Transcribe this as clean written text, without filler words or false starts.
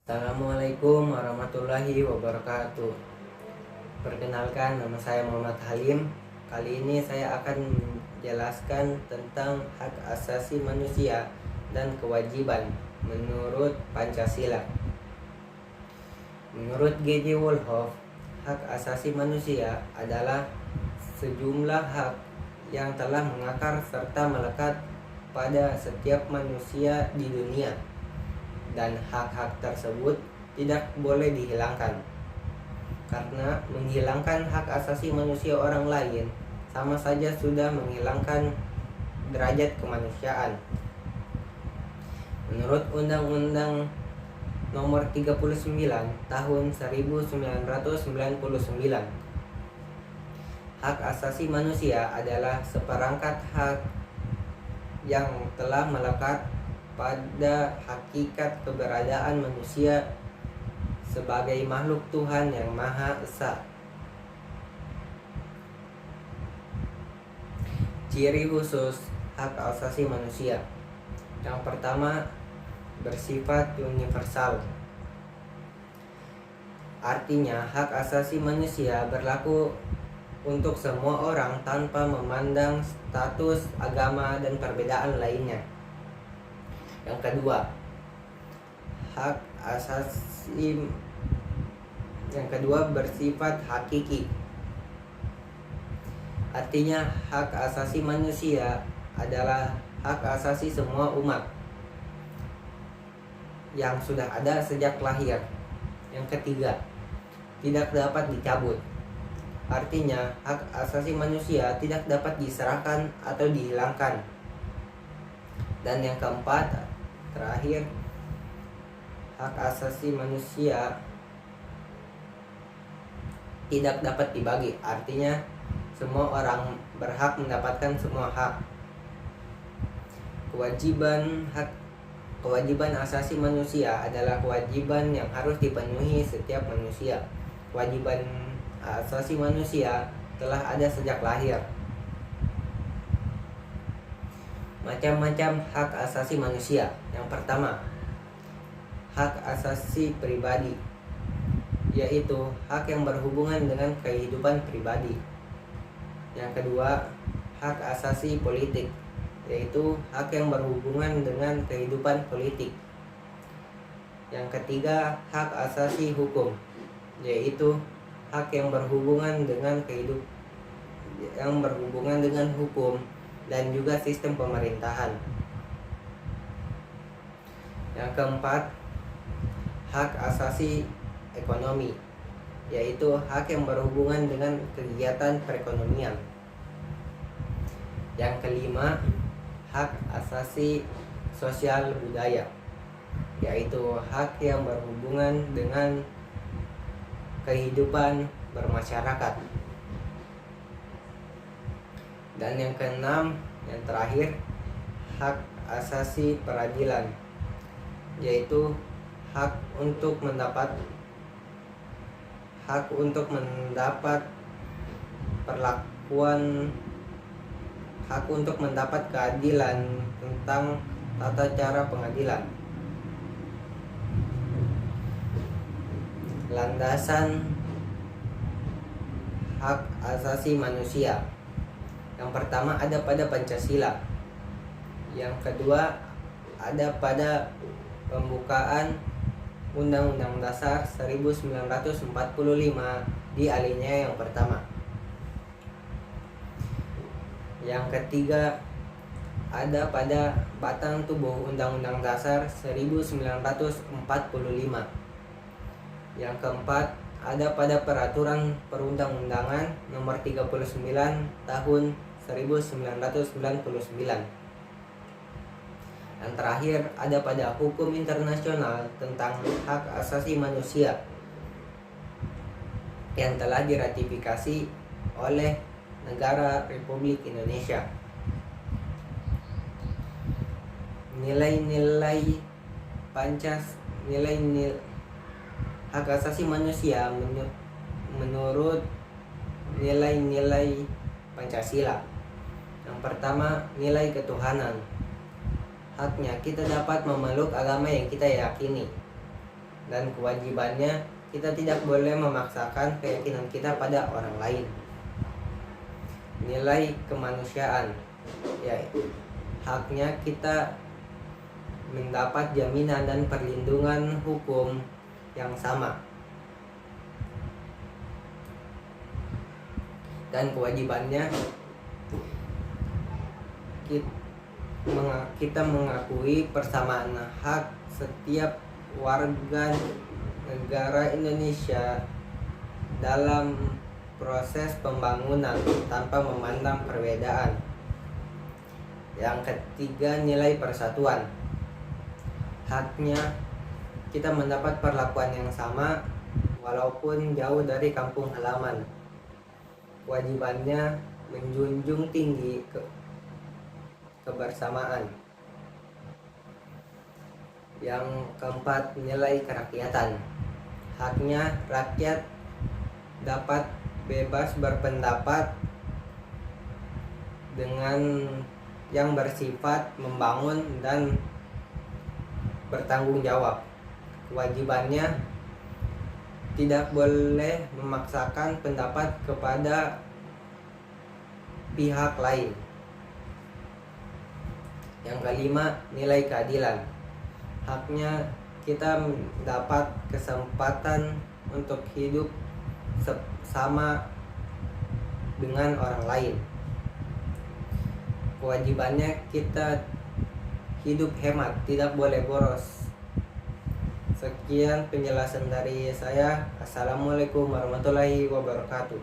Assalamualaikum warahmatullahi wabarakatuh. Perkenalkan, nama saya Muhammad Halim. Kali ini saya akan menjelaskan tentang hak asasi manusia dan kewajiban menurut Pancasila. Menurut G.J. Wolhoff, hak asasi manusia adalah sejumlah hak yang telah mengakar serta melekat pada setiap manusia di dunia, dan hak-hak tersebut tidak boleh dihilangkan, karena menghilangkan hak asasi manusia orang lain sama saja sudah menghilangkan derajat kemanusiaan. Menurut Undang-Undang Nomor 39 Tahun 1999, hak asasi manusia adalah seperangkat hak yang telah melekat pada hakikat keberadaan manusia sebagai makhluk Tuhan yang Maha Esa. Ciri khusus hak asasi manusia. Yang pertama, bersifat universal. Artinya, hak asasi manusia berlaku untuk semua orang tanpa memandang status, agama, dan perbedaan lainnya. Yang kedua, bersifat hakiki. Artinya, hak asasi manusia adalah hak asasi semua umat yang sudah ada sejak lahir. Yang ketiga, tidak dapat dicabut. Artinya, hak asasi manusia tidak dapat diserahkan atau dihilangkan. Dan yang keempat, terakhir, hak asasi manusia tidak dapat dibagi. Artinya, semua orang berhak mendapatkan semua hak. Kewajiban asasi manusia adalah kewajiban yang harus dipenuhi setiap manusia. Kewajiban asasi manusia telah ada sejak lahir. Macam-macam hak asasi manusia. Yang pertama, hak asasi pribadi, yaitu hak yang berhubungan dengan kehidupan pribadi. Yang kedua, hak asasi politik, yaitu hak yang berhubungan dengan kehidupan politik. Yang ketiga, hak asasi hukum, yaitu hak yang berhubungan dengan hukum dan juga sistem pemerintahan. Yang keempat, hak asasi ekonomi, yaitu hak yang berhubungan dengan kegiatan perekonomian. Yang kelima, hak asasi sosial budaya, yaitu hak yang berhubungan dengan kehidupan bermasyarakat. Dan yang keenam, yang terakhir, hak asasi peradilan, yaitu hak untuk mendapat keadilan tentang tata cara pengadilan. Landasan hak asasi manusia. Yang pertama ada pada Pancasila. Yang kedua ada pada pembukaan Undang-Undang Dasar 1945 di alinea yang pertama. Yang ketiga ada pada batang tubuh Undang-Undang Dasar 1945. Yang keempat ada pada Peraturan Perundang-undangan Nomor 39 Tahun 1999. Yang terakhir ada pada hukum internasional tentang hak asasi manusia yang telah diratifikasi oleh negara Republik Indonesia. Nilai-nilai hak asasi manusia menurut nilai-nilai Pancasila. Yang pertama, nilai ketuhanan. Haknya kita dapat memeluk agama yang kita yakini. Dan kewajibannya, kita tidak boleh memaksakan keyakinan kita pada orang lain. Nilai kemanusiaan, ya, haknya kita mendapat jaminan dan perlindungan hukum yang sama. Dan kewajibannya, kita mengakui persamaan hak setiap warga negara Indonesia dalam proses pembangunan tanpa memandang perbedaan. Yang ketiga, nilai persatuan. Haknya kita mendapat perlakuan yang sama walaupun jauh dari kampung halaman. Kewajibannya menjunjung tinggi kebersamaan. Yang keempat, nilai kerakyatan. Haknya rakyat dapat bebas berpendapat dengan yang bersifat membangun dan bertanggung jawab. Kewajibannya tidak boleh memaksakan pendapat kepada pihak lain. Yang kelima, nilai keadilan. Haknya kita mendapat kesempatan untuk hidup sama dengan orang lain. Kewajibannya kita hidup hemat, tidak boleh boros. Sekian penjelasan dari saya. Assalamualaikum warahmatullahi wabarakatuh.